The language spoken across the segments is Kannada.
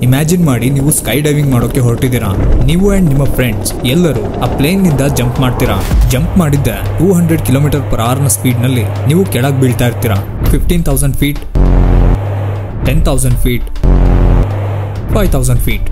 ಇಮ್ಯಾಜಿನ್ ಮಾಡಿ ನೀವು ಸ್ಕೈ ಡೈವಿಂಗ್ ಮಾಡೋಕೆ ಹೊರಟಿದ್ದೀರಾ. ನೀವು ಅಂಡ್ ನಿಮ್ಮ ಫ್ರೆಂಡ್ಸ್ ಎಲ್ಲರೂ ಆ ಪ್ಲೇನ್ ನಿಂದ ಜಂಪ್ ಮಾಡ್ತೀರಾ. ಜಂಪ್ ಮಾಡಿದ್ದೆ 200 km/h ನ ಸ್ಪೀಡ್ ನಲ್ಲಿ ನೀವು ಕೆಳಗೆ ಬೀಳ್ತಾ ಇರ್ತೀರಾ. 15,000 ಫೀಟ್, 10,000 ಫೀಟ್, 5,000 ಫೀಟ್.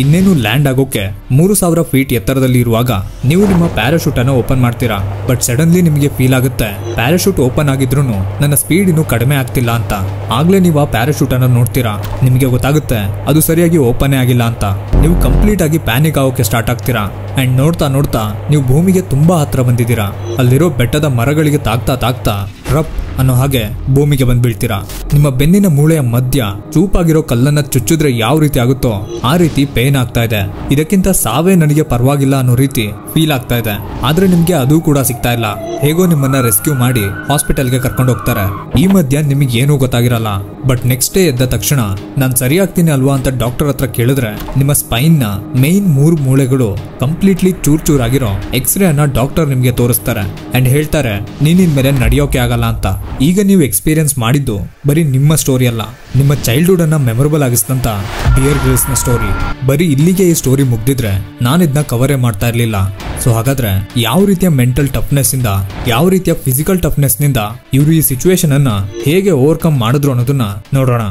ಇನ್ನೇನು ಲ್ಯಾಂಡ್ ಆಗೋಕೆ 3,000 ಫೀಟ್ ಎತ್ತರದಲ್ಲಿ ಇರುವಾಗ ನೀವು ನಿಮ್ಮ ಪ್ಯಾರಾಶೂಟ್ ಅನ್ನು ಓಪನ್ ಮಾಡ್ತೀರಾ. ಬಟ್ ಸಡನ್ಲಿ ನಿಮಗೆ ಫೀಲ್ ಆಗುತ್ತೆ ಪ್ಯಾರಾಶೂಟ್ ಓಪನ್ ಆಗಿದ್ರು ನನ್ನ ಸ್ಪೀಡ್ ಇನ್ನೂ ಕಡಿಮೆ ಆಗ್ತಿಲ್ಲ ಅಂತ. ಆಗ್ಲೇ ನೀವು ಆ ಪ್ಯಾರಾಶೂಟ್ ಅನ್ನು ನೋಡ್ತೀರಾ. ನಿಮಗೆ ಗೊತ್ತಾಗುತ್ತೆ ಅದು ಸರಿಯಾಗಿ ಓಪನ್ ಆಗಿಲ್ಲ ಅಂತ. ನೀವು ಕಂಪ್ಲೀಟ್ ಆಗಿ ಪ್ಯಾನಿಕ್ ಆಗೋಕೆ ಸ್ಟಾರ್ಟ್ ಆಗ್ತೀರಾ. ಅಂಡ್ ನೋಡ್ತಾ ನೋಡ್ತಾ ನೀವು ಭೂಮಿಗೆ ತುಂಬಾ ಹತ್ರ ಬಂದಿದ್ದೀರಾ. ಅಲ್ಲಿರೋ ಬೆಟ್ಟದ ಮರಗಳಿಗೆ ತಾಗ್ತಾ ರಪ್ ಅನ್ನೋ ಹಾಗೆ ಭೂಮಿಗೆ ಬಂದ್ಬೀಳ್ತೀರಾ. ನಿಮ್ಮ ಬೆನ್ನಿನ ಮೂಳೆಯ ಮಧ್ಯ ಚೂಪಾಗಿರೋ ಕಲ್ಲನ್ನ ಚುಚ್ಚಿದ್ರೆ ಯಾವ ರೀತಿ ಆಗುತ್ತೋ ಆ ರೀತಿ ಪೇನ್ ಆಗ್ತಾ ಇದೆ. ಇದಕ್ಕಿಂತ ಸಾವೇ ನನಗೆ ಪರವಾಗಿಲ್ಲ ಅನ್ನೋ ರೀತಿ ಫೀಲ್ ಆಗ್ತಾ ಇದೆ. ಆದ್ರೆ ನಿಮ್ಗೆ ಅದು ಕೂಡ ಸಿಗ್ತಾ ಇಲ್ಲ. ಹೇಗೋ ನಿಮ್ಮನ್ನ ರೆಸ್ಕ್ಯೂ ಮಾಡಿ ಹಾಸ್ಪಿಟಲ್ಗೆ ಕರ್ಕೊಂಡು ಹೋಗ್ತಾರೆ. ಈ ಮಧ್ಯ ನಿಮಗೆ ಏನೂ ಗೊತ್ತಾಗಿರಲ್ಲ. ಬಟ್ ನೆಕ್ಸ್ಟ್ ಡೇ ಎದ್ದ ತಕ್ಷಣ ನಾನ್ ಸರಿಯಾಗ್ತೀನಿ ಅಲ್ವಾ ಅಂತ ಡಾಕ್ಟರ್ ಹತ್ರ ಕೇಳಿದ್ರೆ ನಿಮ್ಮ ಸ್ಪೈನ್ ನ ಮೇನ್ 3 ಮೂಳೆಗಳು ಕಂಪ್ಲೀಟ್ಲಿ ಚೂರ್ ಆಗಿರೋ ಎಕ್ಸ್ರೇ ಅನ್ನ ಡಾಕ್ಟರ್ ನಿಮ್ಗೆ ತೋರಿಸ್ತಾರೆ. ಅಂಡ್ ಹೇಳ್ತಾರೆ ನೀನಿನ್ ಮೇಲೆ ನಡೆಯೋಕೆ ಆಗಲ್ಲ ಅಂತ. ಈಗ ನೀವು ಎಕ್ಸ್ಪೀರಿಯನ್ಸ್ ಮಾಡಿದ್ದು ಬರೀ ನಿಮ್ಮ ಸ್ಟೋರಿ ಅಲ್ಲ, ನಿಮ್ಮ ಚೈಲ್ಡ್ಹುಡ್ ಅನ್ನ ಮೆಮೊರಬಲ್ ಆಗಿಸಿದಂತ ಬಿಯರ್ ಗ್ರಿಲ್ಸ್ ನ ಸ್ಟೋರಿ. ಬರೀ ಇಲ್ಲಿಗೆ ಈ ಸ್ಟೋರಿ ಮುಗ್ದಿದ್ರೆ ನಾನು ಇದನ್ನ ಕವರೇ ಮಾಡ್ತಾ ಇರ್ಲಿಲ್ಲ. ಸೊ ಹಾಗಾದ್ರೆ ಯಾವ ರೀತಿಯ ಮೆಂಟಲ್ ಟಫ್ನೆಸ್ ಇಂದ, ಯಾವ ರೀತಿಯ ಫಿಸಿಕಲ್ ಟಫ್ನೆಸ್ ನಿಂದ ಇವರು ಈ ಸಿಚುವೇಶನ್ ಅನ್ನ ಹೇಗೆ ಓವರ್ಕಮ್ ಮಾಡಿದ್ರು ಅನ್ನೋದನ್ನ ನೋಡೋಣ.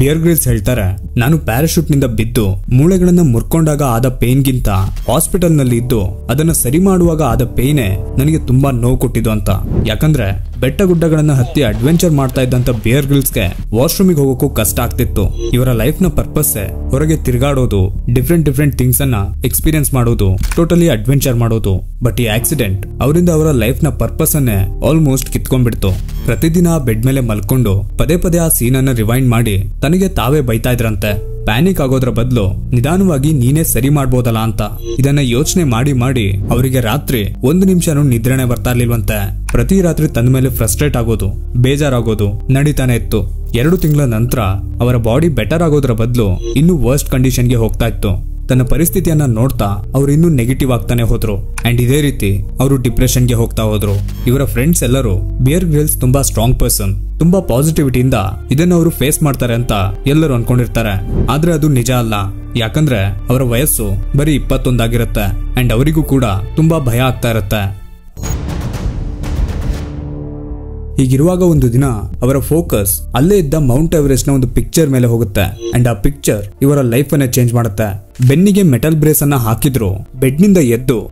ಬಿಯರ್ ಗ್ರಿಲ್ಸ್ ಹೇಳ್ತಾರೆ, ನಾನು ಪ್ಯಾರಾಶೂಟ್ ನಿಂದ ಬಿದ್ದು ಮೂಳೆಗಳನ್ನ ಮುರ್ಕೊಂಡಾಗ ಆದ ಪೇನ್ಗಿಂತ ಹಾಸ್ಪಿಟಲ್ ನಲ್ಲಿ ಇದ್ದು ಅದನ್ನ ಸರಿ ಮಾಡುವಾಗ ಆದ ಪೇನೆ ನನಗೆ ತುಂಬಾ ನೋವು ಕೊಟ್ಟಿದ್ದು ಅಂತ. ಯಾಕಂದ್ರೆ ಬೆಟ್ಟ ಗುಡ್ಡಗಳನ್ನ ಹತ್ತಿ ಅಡ್ವೆಂಚರ್ ಮಾಡ್ತಾ ಇದ್ದಂತ ಬಿಯರ್ ಗ್ರಿಲ್ಸ್ಗೆ ವಾಶ್ರೂಮಿಗೆ ಹೋಗೋಕ್ಕೂ ಕಷ್ಟ ಆಗ್ತಿತ್ತು. ಇವರ ಲೈಫ್ ನ ಪರ್ಪಸ್ ಹೊರಗೆ ತಿರುಗಾಡೋದು, ಡಿಫ್ರೆಂಟ್ ಥಿಂಗ್ಸ್ ಅನ್ನ ಎಕ್ಸ್ಪೀರಿಯನ್ಸ್ ಮಾಡೋದು, ಟೋಟಲಿ ಅಡ್ವೆಂಚರ್ ಮಾಡೋದು. ಬಟ್ ಈ ಆಕ್ಸಿಡೆಂಟ್ ಅವರಿಂದ ಅವರ ಲೈಫ್ ನ ಪರ್ಪಸ್ ಅನ್ನೇ ಆಲ್ಮೋಸ್ಟ್ ಕಿತ್ಕೊಂಡ್ಬಿಡ್ತು. ಪ್ರತಿದಿನ ಬೆಡ್ ಮೇಲೆ ಮಲ್ಕೊಂಡು ಪದೇ ಆ ಸೀನ್ ಅನ್ನ ರಿವೈಂಡ್ ಮಾಡಿ ತನಗೆ ತಾವೇ ಬೈತಾ ಇದ್ರಂತೆ. ಪ್ಯಾನಿಕ್ ಆಗೋದ್ರ ಬದಲು ನಿಧಾನವಾಗಿ ನೀನೇ ಸರಿ ಮಾಡ್ಬೋದಲ್ಲ ಅಂತ. ಇದನ್ನ ಯೋಚನೆ ಮಾಡಿ ಅವರಿಗೆ ರಾತ್ರಿ 1 ನಿಮಿಷನೂ ನಿದ್ರೆನೆ ಬರ್ತಾ ಇರ್ಲಿಲ್ವಂತೆ. ಪ್ರತಿ ರಾತ್ರಿ ತನ್ನ ಮೇಲೆ ಫ್ರಸ್ಟ್ರೇಟ್ ಆಗೋದು, ಬೇಜಾರಾಗೋದು ನಡೀತಾನೆ ಇತ್ತು. 2 ತಿಂಗಳ ನಂತರ ಅವರ ಬಾಡಿ ಬೆಟರ್ ಆಗೋದ್ರ ಬದಲು ಇನ್ನೂ ವರ್ಸ್ಟ್ ಕಂಡೀಷನ್ಗೆ ಹೋಗ್ತಾ ಇತ್ತು. ತನ್ನ ಪರಿಸ್ಥಿತಿಯನ್ನ ನೋಡ್ತಾ ಅವ್ರು ಇನ್ನೂ ನೆಗೆಟಿವ್ ಆಗ್ತಾನೆ ಹೋದ್ರು. ಅಂಡ್ ಇದೇ ರೀತಿ ಅವರು ಡಿಪ್ರೆಷನ್ಗೆ ಹೋಗ್ತಾ ಹೋದ್ರು. ಇವರ ಫ್ರೆಂಡ್ಸ್ ಎಲ್ಲರೂ ಬಿಯರ್ ಗ್ರಿಲ್ಸ್ ತುಂಬಾ ಸ್ಟ್ರಾಂಗ್ ಪರ್ಸನ್, ತುಂಬಾ ಪಾಸಿಟಿವಿಟಿಯಿಂದ ಇದನ್ನ ಅವರು ಫೇಸ್ ಮಾಡ್ತಾರೆ ಅಂತ ಎಲ್ಲರೂ ಅನ್ಕೊಂಡಿರ್ತಾರೆ. ಆದ್ರೆ ಅದು ನಿಜ ಅಲ್ಲ. ಯಾಕಂದ್ರೆ ಅವರ ವಯಸ್ಸು ಬರೀ 21 ಆಗಿರುತ್ತೆ. ಅಂಡ್ ಅವರಿಗೂ ಕೂಡ ತುಂಬಾ ಭಯ ಆಗ್ತಾ ಇರುತ್ತೆ. ಹೀಗಿರುವಾಗ ಒಂದು ದಿನ ಅವರ ಫೋಕಸ್ ಅಲ್ಲೇ ಇದ್ದ ಮೌಂಟ್ ಎವರೆಸ್ಟ್ ನ ಒಂದು ಪಿಕ್ಚರ್ ಮೇಲೆ ಹೋಗುತ್ತೆ. ಅಂಡ್ ಆ ಪಿಕ್ಚರ್ ಇವರ ಲೈಫ್ ಅನ್ನೇ ಚೇಂಜ್ ಮಾಡುತ್ತೆ. ಬೆನ್ನಿಗೆ ಮೆಟಲ್ ಬ್ರೇಸ್ ಅನ್ನ ಹಾಕಿದ್ರು ಬೆಡ್ ನಿಂದ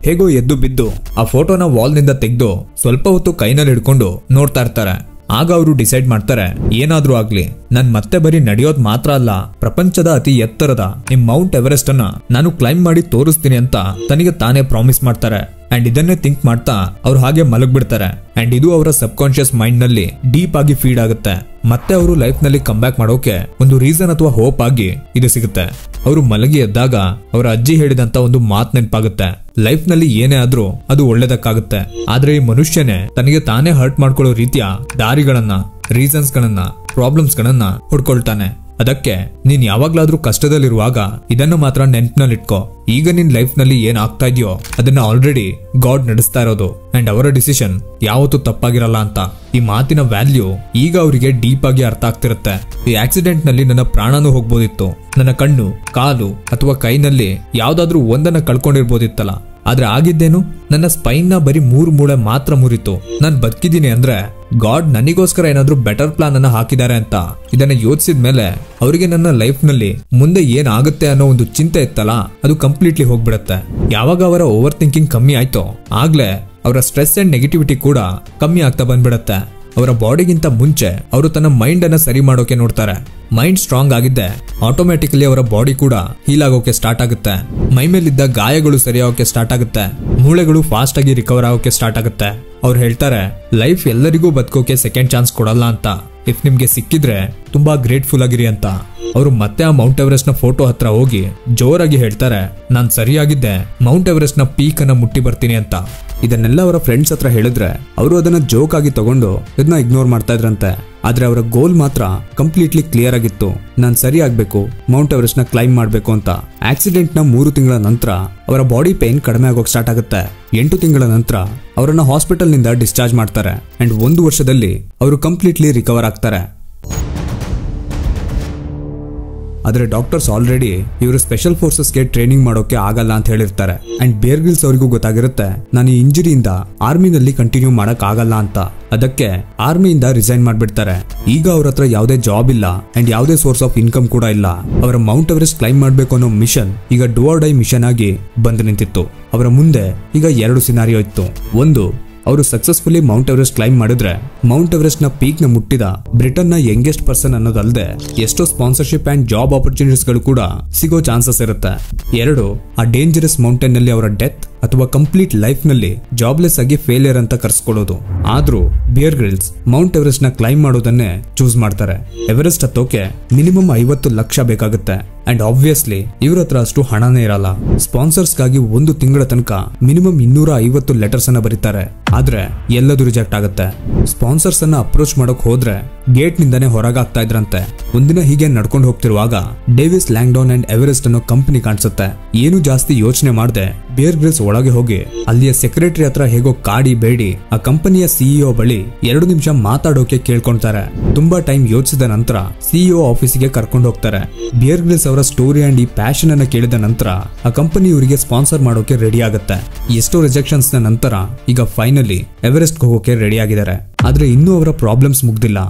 ಹೇಗೋ ಎದ್ದು ಬಿದ್ದು ಆ ಫೋಟೋನ ವಾಲ್ ನಿಂದ ತೆಗೆದು ಸ್ವಲ್ಪ ಹೊತ್ತು ಕೈನಲ್ಲಿ ಹಿಡ್ಕೊಂಡು ನೋಡ್ತಾ ಇರ್ತಾರೆ. ಆಗ ಅವರು ಡಿಸೈಡ್ ಮಾಡ್ತಾರೆ, ಏನಾದ್ರೂ ಆಗ್ಲಿ ನಾನ್ ಮತ್ತೆ ಬರೀ ನಡೆಯೋದ್ ಮಾತ್ರ ಅಲ್ಲ, ಪ್ರಪಂಚದ ಅತಿ ಎತ್ತರದ ನಿಮ್ ಮೌಂಟ್ ಎವರೆಸ್ಟ್ ಅನ್ನ ನಾನು ಕ್ಲೈಂಬ್ ಮಾಡಿ ತೋರಿಸ್ತೀನಿ ಅಂತ ತನಗೆ ತಾನೇ ಪ್ರಾಮಿಸ್ ಮಾಡ್ತಾರೆ. ಅಂಡ್ ಇದನ್ನೇ ಥಿಂಕ್ ಮಾಡ್ತಾ ಅವ್ರು ಹಾಗೆ ಮಲಗ್ಬಿಡ್ತಾರೆ. ಅಂಡ್ ಇದು ಅವರ ಸಬ್ ಕಾನ್ಶಿಯಸ್ ಮೈಂಡ್ ನಲ್ಲಿ ಡೀಪ್ ಆಗಿ ಫೀಡ್ ಆಗುತ್ತೆ. ಮತ್ತೆ ಅವರು ಲೈಫ್ ನಲ್ಲಿ ಕಮ್ ಬ್ಯಾಕ್ ಮಾಡೋಕೆ ಒಂದು ರೀಸನ್ ಅಥವಾ ಹೋಪ್ ಆಗಿ ಇದು ಸಿಗುತ್ತೆ. ಅವರು ಮಲಗಿ ಎದ್ದಾಗ ಅವರ ಅಜ್ಜಿ ಹೇಳಿದಂತ ಒಂದು ಮಾತ್ ನೆನಪಾಗುತ್ತೆ, ಲೈಫ್ ನಲ್ಲಿ ಏನೇ ಆದ್ರೂ ಅದು ಒಳ್ಳೇದಕ್ಕಾಗುತ್ತೆ. ಆದ್ರೆ ಈ ಮನುಷ್ಯನೇ ತನಗೆ ತಾನೇ ಹರ್ಟ್ ಮಾಡ್ಕೊಳ್ಳೋ ರೀತಿಯ ದಾರಿಗಳನ್ನ, ರೀಸನ್ಸ್ ಗಳನ್ನ, ಪ್ರಾಬ್ಲಮ್ಸ್ ಗಳನ್ನ ಹುಡ್ಕೊಳ್ತಾನೆ. ಅದಕ್ಕೆ ನೀನ್ ಯಾವಾಗ್ಲಾದ್ರೂ ಕಷ್ಟದಲ್ಲಿರುವಾಗ ಇದನ್ನು ಮಾತ್ರ ನೆನ್ಪಿನಲ್ಲಿಟ್ಕೋ. ಈಗ ನಿನ್ ಲೈಫ್ ನಲ್ಲಿ ಏನ್ ಆಗ್ತಾ ಇದೆಯೋ ಅದನ್ನ ಆಲ್ರೆಡಿ ಗಾಡ್ ನಡೆಸ್ತಾ ಇರೋದು. ಅಂಡ್ ಅವರ ಡಿಸಿಷನ್ ಯಾವತ್ತೂ ತಪ್ಪಾಗಿರಲ್ಲ ಅಂತ. ಈ ಮಾತಿನ ವ್ಯಾಲ್ಯೂ ಈಗ ಅವರಿಗೆ ಡೀಪ್ ಆಗಿ ಅರ್ಥ ಆಗ್ತಿರುತ್ತೆ. ಈ ಆಕ್ಸಿಡೆಂಟ್ ನಲ್ಲಿ ನನ್ನ ಪ್ರಾಣನೂ ಹೋಗ್ಬೋದಿತ್ತು, ನನ್ನ ಕಣ್ಣು, ಕಾಲು ಅಥವಾ ಕೈನಲ್ಲಿ ಯಾವ್ದಾದ್ರೂ ಒಂದನ್ನ ಕಳ್ಕೊಂಡಿರ್ಬೋದಿತ್ತಲ್ಲ. ಆದ್ರೆ ಆಗಿದ್ದೇನು, ನನ್ನ ಸ್ಪೈನ್ ನ ಬರೀ 3 ಮೂಳೆ ಮಾತ್ರ ಮುರಿತು. ನಾನ್ ಬದುಕಿದ್ದೀನಿ ಅಂದ್ರೆ ಗಾಡ್ ನನಗೋಸ್ಕರ ಏನಾದ್ರೂ ಬೆಟರ್ ಪ್ಲಾನ್ ಅನ್ನ ಹಾಕಿದ್ದಾರೆ ಅಂತ. ಇದನ್ನ ಯೋಚಿಸಿದ ಮೇಲೆ ಅವರಿಗೆ ನನ್ನ ಲೈಫ್ ನಲ್ಲಿ ಮುಂದೆ ಏನಾಗುತ್ತೆ ಅನ್ನೋ ಒಂದು ಚಿಂತೆ ಇತ್ತಲ್ಲ, ಅದು ಕಂಪ್ಲೀಟ್ಲಿ ಹೋಗ್ಬಿಡುತ್ತೆ. ಯಾವಾಗ ಅವರ ಓವರ್ ಥಿಂಕಿಂಗ್ ಕಮ್ಮಿ ಆಯ್ತೋ ಆಗ್ಲೇ ಅವರ ಸ್ಟ್ರೆಸ್ ಅಂಡ್ ನೆಗೆಟಿವಿಟಿ ಕೂಡ ಕಮ್ಮಿ ಆಗ್ತಾ ಬಂದ್ಬಿಡತ್ತೆ. ಅವರ ಬಾಡಿಗಿಂತ ಮುಂಚೆ ಅವರು ತನ್ನ ಮೈಂಡ್ ಅನ್ನ ಸರಿ ಮಾಡೋಕೆ ನೋಡ್ತಾರೆ. ಮೈಂಡ್ ಸ್ಟ್ರಾಂಗ್ ಆಗಿದ್ದೆ ಆಟೋಮ್ಯಾಟಿಕಲಿ ಅವರ ಬಾಡಿ ಕೂಡ ಹೀಲ್ ಆಗೋಕೆ ಸ್ಟಾರ್ಟ್ ಆಗುತ್ತೆ. ಮೈ ಮೇಲಿದ್ದ ಗಾಯಗಳು ಸರಿ ಆಗೋಕೆ ಸ್ಟಾರ್ಟ್ ಆಗುತ್ತೆ. ಮೂಳೆಗಳು ಫಾಸ್ಟ್ ಆಗಿ ರಿಕವರ್ ಆಗೋಕೆ ಸ್ಟಾರ್ಟ್ ಆಗುತ್ತೆ. ಅವ್ರು ಹೇಳ್ತಾರೆ, ಲೈಫ್ ಎಲ್ಲರಿಗೂ ಬದುಕೋಕೆ ಸೆಕೆಂಡ್ ಚಾನ್ಸ್ ಕೊಡಲ್ಲ ಅಂತ. ಇಫ್ ನಿಮ್ಗೆ ಸಿಕ್ಕಿದ್ರೆ ತುಂಬಾ ಗ್ರೇಟ್ಫುಲ್ ಆಗಿರಿ ಅಂತ. ಅವರು ಮತ್ತೆ ಆ ಮೌಂಟ್ ಎವರೆಸ್ಟ್ ನ ಫೋಟೋ ಹತ್ರ ಹೋಗಿ ಜೋರಾಗಿ ಹೇಳ್ತಾರೆ, ನಾನ್ ಸರಿಯಾಗಿದ್ದೆ, ಮೌಂಟ್ ಎವರೆಸ್ಟ್ ನ ಪೀಕ್ ಅನ್ನ ಮುಟ್ಟಿ ಬರ್ತೀನಿ ಅಂತ. ಇದನ್ನೆಲ್ಲ ಅವರ ಫ್ರೆಂಡ್ಸ್ ಹತ್ರ ಹೇಳಿದ್ರೆ ಅವರು ಅದನ್ನ ಜೋಕ್ ಆಗಿ ತಗೊಂಡು ಇದನ್ನ ಇಗ್ನೋರ್ ಮಾಡ್ತಾ ಇದ್ರಂತೆ. ಆದ್ರೆ ಅವರ ಗೋಲ್ ಮಾತ್ರ ಕಂಪ್ಲೀಟ್ಲಿ ಕ್ಲಿಯರ್ ಆಗಿತ್ತು. ನಾನ್ ಸರಿ ಆಗ್ಬೇಕು, ಮೌಂಟ್ ಎವರೆಸ್ಟ್ ನ ಕ್ಲೈಮ್ ಮಾಡ್ಬೇಕು ಅಂತ. ಆಕ್ಸಿಡೆಂಟ್ ನ 3 ತಿಂಗಳ ನಂತರ ಅವರ ಬಾಡಿ ಪೇನ್ ಕಡಿಮೆ ಆಗೋಕ್ ಸ್ಟಾರ್ಟ್ ಆಗುತ್ತೆ. 8 ತಿಂಗಳ ನಂತರ ಅವರನ್ನ ಹಾಸ್ಪಿಟಲ್ ನಿಂದ ಡಿಸ್ಚಾರ್ಜ್ ಮಾಡ್ತಾರೆ ಅಂಡ್ 1 ವರ್ಷದಲ್ಲಿ ಅವರು ಕಂಪ್ಲೀಟ್ಲಿ ರಿಕವರ್ ಆಗ್ತಾರೆ. ಆದ್ರೆ ಡಾಕ್ಟರ್ಸ್ ಆಲ್ರೆಡಿ ಇವರು ಸ್ಪೆಷಲ್ ಫೋರ್ಸಸ್ಗೆ ಟ್ರೈನಿಂಗ್ ಮಾಡೋಕೆ ಆಗಲ್ಲ ಅಂತ ಹೇಳಿರ್ತಾರೆ. ಅಂಡ್ ಬೇರ್ ಗ್ರಿಲ್ಸ್ ಅವರಿಗೂ ಗೊತ್ತಾಗಿರುತ್ತೆ ನಾನು ಈ ಇಂಜುರಿಯಿಂದ ಆರ್ಮಿನಲ್ಲಿ ಕಂಟಿನ್ಯೂ ಮಾಡಕ್ ಆಗಲ್ಲ ಅಂತ. ಅದಕ್ಕೆ ಆರ್ಮಿಯಿಂದ ರಿಸೈನ್ ಮಾಡ್ಬಿಡ್ತಾರೆ. ಈಗ ಅವ್ರ ಹತ್ರ ಯಾವುದೇ ಜಾಬ್ ಇಲ್ಲ ಅಂಡ್ ಯಾವುದೇ ಸೋರ್ಸ್ ಆಫ್ ಇನ್ಕಮ್ ಕೂಡ ಇಲ್ಲ. ಅವರ ಮೌಂಟ್ ಎವರೆಸ್ಟ್ ಕ್ಲೈಮ್ ಮಾಡ್ಬೇಕು ಅನ್ನೋ ಮಿಷನ್ ಈಗ ಡೂ ಆರ್ ಡೈ ಮಿಷನ್ ಆಗಿ ಬಂದು ನಿಂತಿತ್ತು. ಅವರ ಮುಂದೆ ಈಗ 2 ಸಿನಾರಿಯೋ ಇತ್ತು. ಒಂದು, ಅವರು ಸಕ್ಸಸ್ಫುಲಿ ಮೌಂಟ್ ಎವರೆಸ್ಟ್ ಕ್ಲೈಮ್ ಮಾಡಿದ್ರೆ ಮೌಂಟ್ ಎವರೆಸ್ಟ್ ನ ಪೀಕ್ ನ ಮುಟ್ಟಿದ ಬ್ರಿಟನ್ ನ ಯಂಗೆಸ್ಟ್ ಪರ್ಸನ್ ಅನ್ನೋದಲ್ಲದೆ ಎಷ್ಟೋ ಸ್ಪಾನ್ಸರ್ಶಿಪ್ ಅಂಡ್ ಜಾಬ್ ಆಪರ್ಚುನಿಟೀಸ್ ಗಳು ಕೂಡ ಸಿಗೋ ಚಾನ್ಸಸ್ ಇರುತ್ತೆ. 2, ಆ ಡೇಂಜರಸ್ ಮೌಂಟೇನ್ ನಲ್ಲಿ ಅವರ ಡೆತ್ ಅಥವಾ ಕಂಪ್ಲೀಟ್ ಲೈಫ್ ನಲ್ಲಿ ಜಾಬ್ಲೆಸ್ ಆಗಿ ಫೇಲಿಯರ್ ಅಂತ ಕರ್ಸ್ಕೊಳ್ಳೋದು. ಆದ್ರೂ ಬಿಯರ್ ಗ್ರಿಲ್ಸ್ ಮೌಂಟ್ ಎವರೆಸ್ಟ್ ನ ಕ್ಲೈಮ್ ಮಾಡೋದನ್ನೇ ಚೂಸ್ ಮಾಡ್ತಾರೆ. ಎವರೆಸ್ಟ್ ಹತ್ತೋಕೆ ಮಿನಿಮಮ್ 50 ಲಕ್ಷ ಬೇಕಾಗುತ್ತೆ ಅಂಡ್ ಆಬ್ವಿಯಸ್ಲಿ ಇವ್ರ ಹತ್ರ ಅಷ್ಟು ಹಣನೇ ಇರಲ್ಲ. ಸ್ಪಾನ್ಸರ್ಸ್ ಗಾಗಿ 1 ತಿಂಗಳ ತನಕ ಮಿನಿಮಮ್ 250 ಲೆಟರ್ಸ್ ಅನ್ನ ಬರೀತಾರೆ. ಆದ್ರೆ ಎಲ್ಲದೂ ರಿಜೆಕ್ಟ್ ಆಗುತ್ತೆ. ಸ್ಪಾನ್ಸರ್ಸ್ ಅನ್ನ ಅಪ್ರೋಚ್ ಮಾಡಕ್ ಹೋದ್ರೆ ಗೇಟ್ ನಿಂದಾನೆ ಹೊರಗಾಗ್ತಾ ಇದ್ರಂತೆ. ಒಂದಿನ ಹೀಗೆ ನಡ್ಕೊಂಡು ಹೋಗ್ತಿರುವಾಗ ಡೇವಿಸ್ ಲ್ಯಾಂಗ್ಡೌನ್ ಅಂಡ್ ಎವರೆಸ್ಟ್ ಅನ್ನೋ ಕಂಪನಿ ಕಾಣಿಸುತ್ತೆ. ಏನು ಜಾಸ್ತಿ ಯೋಚನೆ ಮಾಡದೆ ಬಿಯರ್ ಗ್ರಿಲ್ಸ್ ಒಳಗೆ ಹೋಗಿ ಅಲ್ಲಿಯ ಸೆಕ್ರೆಟರಿ ಹತ್ರ ಹೇಗೋ ಕಾಡಿ ಬೇಡಿ ಆ ಕಂಪನಿಯ ಸಿಇಒ ಬಳಿ 2 ನಿಮಿಷ ಮಾತಾಡೋಕೆ ಕೇಳ್ಕೊಂತಾರೆ. ತುಂಬಾ ಟೈಮ್ ಯೋಚಿಸಿದ ನಂತರ ಸಿಇಒ ಆಫೀಸಿಗೆ ಕರ್ಕೊಂಡು ಹೋಗ್ತಾರೆ. ಬಿಯರ್ ಗ್ರಿಲ್ಸ್ ಅವರ ಸ್ಟೋರಿ ಅಂಡ್ ಈ ಪ್ಯಾಷನ್ ಅನ್ನ ಕೇಳಿದ ನಂತರ ಆ ಕಂಪನಿ ಇವರಿಗೆ ಸ್ಪಾನ್ಸರ್ ಮಾಡೋಕೆ ರೆಡಿ ಆಗುತ್ತೆ. ಎಷ್ಟೋ ರಿಜೆಕ್ಷನ್ಸ್ ನ ನಂತರ ಈಗ ಫೈನಲಿ ಎವರೆಸ್ಟ್ ಹೋಗೋಕೆ ರೆಡಿ ಆಗಿದ್ದಾರೆ. ಆದ್ರೆ ಇನ್ನೂ ಅವರ ಪ್ರಾಬ್ಲಮ್ಸ್ ಮುಗ್ದಿಲ್ಲ.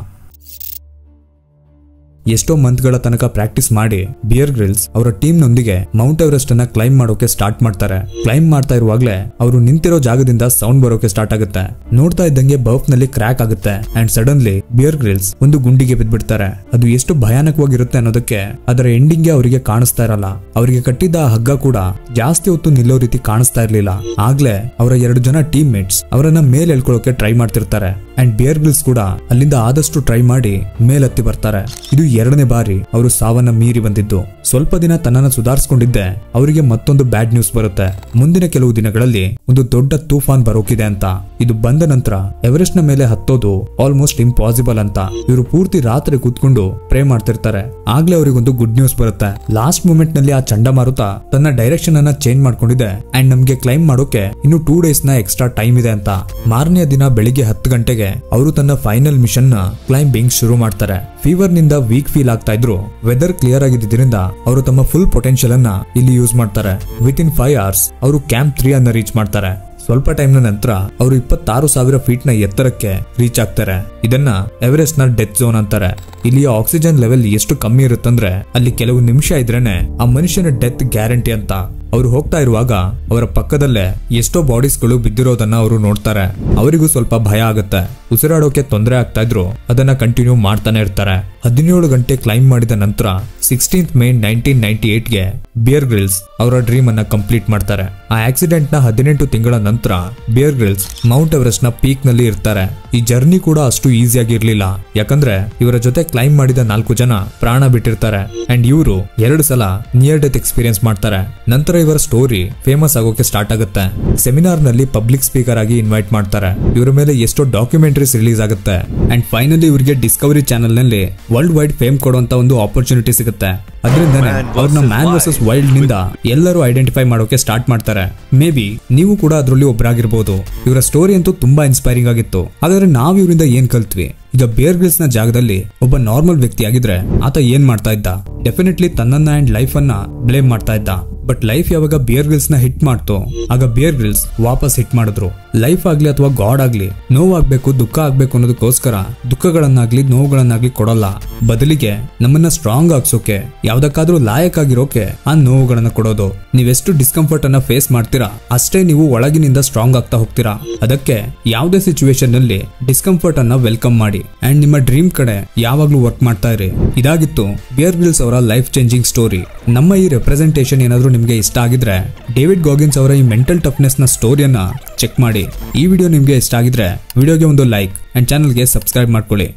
ಎಷ್ಟೋ ಮಂತ್ಗಳ ತನಕ ಪ್ರಾಕ್ಟೀಸ್ ಮಾಡಿ ಬಿಯರ್ ಗ್ರಿಲ್ಸ್ ಅವರ ಟೀಮ್ ನೊಂದಿಗೆ ಮೌಂಟ್ ಎವರೆಸ್ಟ್ ಅನ್ನ ಕ್ಲೈಮ್ ಮಾಡೋಕೆ ಸ್ಟಾರ್ಟ್ ಮಾಡ್ತಾರೆ. ಕ್ಲೈಮ್ ಮಾಡ್ತಾ ಇರುವಾಗಲೇ ಅವರು ನಿಂತಿರೋ ಜಾಗದಿಂದ ಸೌಂಡ್ ಬರೋಕೆ ಸ್ಟಾರ್ಟ್ ಆಗುತ್ತೆ. ನೋಡ್ತಾ ಇದ್ದಂಗೆ ಬರ್ಫ್ ನಲ್ಲಿ ಕ್ರ್ಯಾಕ್ ಆಗುತ್ತೆ ಅಂಡ್ ಸಡನ್ಲಿ ಬಿಯರ್ ಗ್ರಿಲ್ಸ್ ಒಂದು ಗುಂಡಿಗೆ ಬಿದ್ಬಿಡ್ತಾರೆ. ಅದು ಎಷ್ಟು ಭಯಾನಕವಾಗಿರುತ್ತೆ ಅನ್ನೋದಕ್ಕೆ ಅದರ ಎಂಡಿಂಗ್ ಅವರಿಗೆ ಕಾಣಿಸ್ತಾ ಇರಲ್ಲ. ಅವರಿಗೆ ಕಟ್ಟಿದ್ದ ಆ ಹಗ್ಗ ಕೂಡ ಜಾಸ್ತಿ ಹೊತ್ತು ನಿಲ್ಲೋ ರೀತಿ ಕಾಣಿಸ್ತಾ ಇರ್ಲಿಲ್ಲ. ಆಗ್ಲೇ ಅವರ 2 ಜನ ಟೀಮ್ ಮೇಟ್ಸ್ ಅವರನ್ನ ಮೇಲೆ ಎಳ್ಕೊಳ್ಳೋಕೆ ಟ್ರೈ ಮಾಡ್ತಿರ್ತಾರೆ ಅಂಡ್ ಬಿಯರ್ ಗ್ರಿಲ್ಸ್ ಕೂಡ ಅಲ್ಲಿಂದ ಆದಷ್ಟು ಟ್ರೈ ಮಾಡಿ ಮೇಲತ್ತಿ ಬರ್ತಾರೆ. ಇದು 2ನೇ ಬಾರಿ ಅವರು ಸಾವನ್ನ ಮೀರಿ ಬಂದಿದ್ದು. ಸ್ವಲ್ಪ ದಿನ ತನ್ನನ್ನ ಸುಧಾರಿಸಿಕೊಂಡಿದ್ದೆ ಅವರಿಗೆ ಮತ್ತೊಂದು ಬ್ಯಾಡ್ ನ್ಯೂಸ್ ಬರುತ್ತೆ. ಮುಂದಿನ ಕೆಲವು ದಿನಗಳಲ್ಲಿ ಒಂದು ದೊಡ್ಡ ತೂಫಾನ್ ಬರೋಕಿದೆ ಅಂತ. ಇದು ಬಂದ ನಂತರ ಎವರೆಸ್ಟ್ ನ ಮೇಲೆ ಹತ್ತೋದು ಆಲ್ಮೋಸ್ಟ್ ಇಂಪಾಸಿಬಲ್ ಅಂತ ಇವರು ಪೂರ್ತಿ ರಾತ್ರಿ ಕೂತ್ಕೊಂಡು ಪ್ರೇ ಮಾಡ್ತಿರ್ತಾರೆ. ಆಗ್ಲೇ ಅವರಿಗೊಂದು ಗುಡ್ ನ್ಯೂಸ್ ಬರುತ್ತೆ. ಲಾಸ್ಟ್ ಮೂಮೆಂಟ್ ನಲ್ಲಿ ಆ ಚಂಡಮಾರುತ ತನ್ನ ಡೈರೆಕ್ಷನ್ ಅನ್ನ ಚೇಂಜ್ ಮಾಡ್ಕೊಂಡಿದೆ ಅಂಡ್ ನಮ್ಗೆ ಕ್ಲೈಮ್ ಮಾಡೋಕೆ ಇನ್ನು 2 ಡೇಸ್ ನ ಎಕ್ಸ್ಟ್ರಾ ಟೈಮ್ ಇದೆ ಅಂತ. ಮಾರನೆಯ ದಿನ ಬೆಳಿಗ್ಗೆ 10 ಗಂಟೆಗೆ ಅವರು ತನ್ನ ಫೈನಲ್ ಮಿಷನ್ ನ ಕ್ಲೈಂಬಿಂಗ್ ಶುರು ಮಾಡ್ತಾರೆ. ಫೀವರ್ ನಿಂದ ವೀಕ್ ಫೀಲ್ ಆಗ್ತಾ ಇದ್ರು. ವೆದರ್ ಕ್ಲಿಯರ್ ಆಗಿದ್ದರಿಂದ ಅವರು ತಮ್ಮ ಫುಲ್ ಪೊಟೆನ್ಶಿಯಲ್ ಅನ್ನ ಇಲ್ಲಿ ಯೂಸ್ ಮಾಡ್ತಾರೆ. ವಿತಿನ್ 5 hours ಅವರು ಕ್ಯಾಂಪ್ 3 ಅನ್ನ ರೀಚ್ ಮಾಡ್ತಾರೆ. ಸ್ವಲ್ಪ ಟೈಮ್ ನ ನಂತರ ಅವರು 26,000 ಫೀಟ್ ನ ಎತ್ತರಕ್ಕೆ ರೀಚ್ ಆಗ್ತಾರೆ. ಇದನ್ನ ಎವರೆಸ್ಟ್ ನ ಡೆತ್ ಝೋನ್ ಅಂತಾರೆ. ಇಲ್ಲಿಯ ಆಕ್ಸಿಜನ್ ಲೆವೆಲ್ ಎಷ್ಟು ಕಮ್ಮಿ ಇರುತ್ತಂದ್ರೆ ಅಲ್ಲಿ ಕೆಲವು ನಿಮಿಷ ಇದ್ರೇನೆ ಆ ಮನುಷ್ಯನ ಡೆತ್ ಗ್ಯಾರಂಟಿ ಅಂತ. ಅವರು ಹೋಗ್ತಾ ಇರುವಾಗ ಅವರ ಪಕ್ಕದಲ್ಲೇ ಎಷ್ಟೋ ಬಾಡೀಸ್ ಗಳು ಬಿದ್ದಿರೋದನ್ನ ಅವರು ನೋಡ್ತಾರೆ. ಅವರಿಗೂ ಸ್ವಲ್ಪ ಭಯ ಆಗುತ್ತೆ. ಉಸಿರಾಡೋಕೆ ತೊಂದರೆ ಆಗ್ತಾ ಇದ್ರು ಅದನ್ನ ಕಂಟಿನ್ಯೂ ಮಾಡ್ತಾನೆ ಇರ್ತಾರೆ. 17 ಗಂಟೆ ಕ್ಲೈಮ್ ಮಾಡಿದ ನಂತರ 16th May 1998ಗೆ ಬಿಯರ್ ಗ್ರಿಲ್ಸ್ ಅವರ ಡ್ರೀಮ್ ಅನ್ನ ಕಂಪ್ಲೀಟ್ ಮಾಡ್ತಾರೆ. ಆ ಆಕ್ಸಿಡೆಂಟ್ ನ 18 ತಿಂಗಳ ನಂತರ ಬಿಯರ್ ಗ್ರಿಲ್ಸ್ ಮೌಂಟ್ ಎವರೆಸ್ಟ್ ನ ಪೀಕ್ ನಲ್ಲಿ ಇರ್ತಾರೆ. ಈ ಜರ್ನಿ ಕೂಡ ಅಷ್ಟು ಈಸಿಯಾಗಿ ಇರ್ಲಿಲ್ಲ. ಯಾಕಂದ್ರೆ ಇವರ ಜೊತೆ ಕ್ಲೈಮ್ ಮಾಡಿದ 4 ಜನ ಪ್ರಾಣ ಬಿಟ್ಟಿರ್ತಾರೆ ಅಂಡ್ ಇವರು 2 ಸಲ ನಿಯರ್ ಡೆತ್ ಎಕ್ಸ್ಪೀರಿಯನ್ಸ್ ಮಾಡ್ತಾರೆ. ನಂತರ ಇವರ ಸ್ಟೋರಿ ಫೇಮಸ್ ಆಗೋಕೆ ಸ್ಟಾರ್ಟ್ ಆಗುತ್ತೆ. ಸೆಮಿನಾರ್ ನಲ್ಲಿ ಪಬ್ಲಿಕ್ ಸ್ಪೀಕರ್ ಆಗಿ ಇನ್ವೈಟ್ ಮಾಡ್ತಾರೆ. ಇವರ ಮೇಲೆ ಎಷ್ಟೋ ಡಾಕ್ಯುಮೆಂಟರೀಸ್ ರಿಲೀಸ್ ಆಗುತ್ತೆ ಅಂಡ್ ಫೈನಲಿ ಇವರಿಗೆ ಡಿಸ್ಕವರಿ ಚಾನೆಲ್ ನಲ್ಲಿ ವರ್ಲ್ಡ್ ವೈಡ್ ಫೇಮ್ ಕೊಡುವಂತ ಒಂದು ಆಪರ್ಚುನಿಟಿ ಸಿಗುತ್ತೆ. ಅದರಿಂದನೇ ಅವ್ರನ್ನ ಮ್ಯಾನ್ ವರ್ಸಸ್ ವೈಲ್ಡ್ ನಿಂದ ಎಲ್ಲರೂ ಐಡೆಂಟಿಫೈ ಮಾಡೋಕೆ ಸ್ಟಾರ್ಟ್ ಮಾಡ್ತಾರೆ. ಮೇ ಬಿ ನೀವು ಕೂಡ ಅದರಲ್ಲಿ ಒಬ್ಬರಾಗಿರ್ಬೋದು. ಇವರ ಸ್ಟೋರಿ ಅಂತೂ ತುಂಬಾ ಇನ್ಸ್ಪೈರಿಂಗ್ ಆಗಿತ್ತು. ಹಾಗಾದ್ರೆ ನಾವು ಇವರಿಂದ ಏನ್ ಕಲ್ತ್ವಿ? ಈಗ ಬಿಯರ್ ಗ್ರಿಲ್ಸ್ ನ ಜಾಗದಲ್ಲಿ ಒಬ್ಬ ನಾರ್ಮಲ್ ವ್ಯಕ್ತಿ ಆಗಿದ್ರೆ ಆತ ಏನ್ ಮಾಡ್ತಾ ಇದ್ದ? ಡೆಫಿನೆಟ್ಲಿ ತನ್ನನ್ನ ಅಂಡ್ ಲೈಫ್ ಅನ್ನ ಬ್ಲೇಮ್ ಮಾಡ್ತಾ ಇದ್ದ. ಬಟ್ ಲೈಫ್ ಯಾವಾಗ ಬಿಯರ್ ಗ್ರಿಲ್ಸ್ ನ ಹಿಟ್ ಮಾಡ್ತೋ ಆಗ ಬಿಯರ್ ಗ್ರಿಲ್ಸ್ ವಾಪಸ್ ಹಿಟ್ ಮಾಡಿದ್ರು. ಲೈಫ್ ಆಗ್ಲಿ ಅಥವಾ ಗಾಡ್ ಆಗ್ಲಿ ನೋವಾಗ್ಬೇಕು ದುಃಖ ಆಗ್ಬೇಕು ಅನ್ನೋದಕ್ಕೋಸ್ಕರ ದುಃಖಗಳನ್ನಾಗ್ಲಿ ನೋವುಗಳನ್ನಾಗ್ಲಿ ಕೊಡಲ್ಲ. ಬದಲಿಗೆ ನಮ್ಮನ್ನ ಸ್ಟ್ರಾಂಗ್ ಆಗ್ಸೋಕೆ ಯಾವ್ದಕ್ಕಾದ್ರೂ ಲಾಯಕ್ ಆಗಿರೋಕೆ ಆ ನೋವುಗಳನ್ನ ಕೊಡೋದು. ನೀವೆಷ್ಟು ಡಿಸ್ಕಂಫರ್ಟ್ ಅನ್ನ ಫೇಸ್ ಮಾಡ್ತೀರಾ ಅಷ್ಟೇ ನೀವು ಒಳಗಿನಿಂದ ಸ್ಟ್ರಾಂಗ್ ಆಗ್ತಾ ಹೋಗ್ತೀರಾ. ಅದಕ್ಕೆ ಯಾವುದೇ ಸಿಚುವೇಶನ್ ನಲ್ಲಿ ಡಿಸ್ಕಂಫರ್ಟ್ ಅನ್ನ ವೆಲ್ಕಮ್ ಮಾಡಿ ಅಂಡ್ ನಿಮ್ಮ ಡ್ರೀಮ್ ಕಡೆ ಯಾವಾಗ್ಲೂ ವರ್ಕ್ ಮಾಡ್ತಾ ಇರಿ. ಇದಾಗಿತ್ತು ಬಿಯರ್ ಗ್ರಿಲ್ಸ್ ಅವರ ಲೈಫ್ ಚೇಂಜಿಂಗ್ ಸ್ಟೋರಿ. ನಮ್ಮ ಈ ರೆಪ್ರೆಸೆಂಟೇಷನ್ ಏನಾದ್ರೂ ನಿಮ್ಗೆ ಇಷ್ಟ ಆಗಿದ್ರೆ ಡೇವಿಡ್ ಗಾಗಿನ್ಸ್ ಅವರ ಈ ಮೆಂಟಲ್ ಟಫ್ನೆಸ್ ನ ಸ್ಟೋರಿಯನ್ನ ಚೆಕ್ ಮಾಡಿ. ಈ ವಿಡಿಯೋ ನಿಮ್ಗೆ ಇಷ್ಟ ಆಗಿದ್ರೆ ವಿಡಿಯೋಗೆ ಒಂದು ಲೈಕ್ ಅಂಡ್ ಚಾನಲ್ಗೆ ಸಬ್ಸ್ಕ್ರೈಬ್ ಮಾಡ್ಕೊಳ್ಳಿ.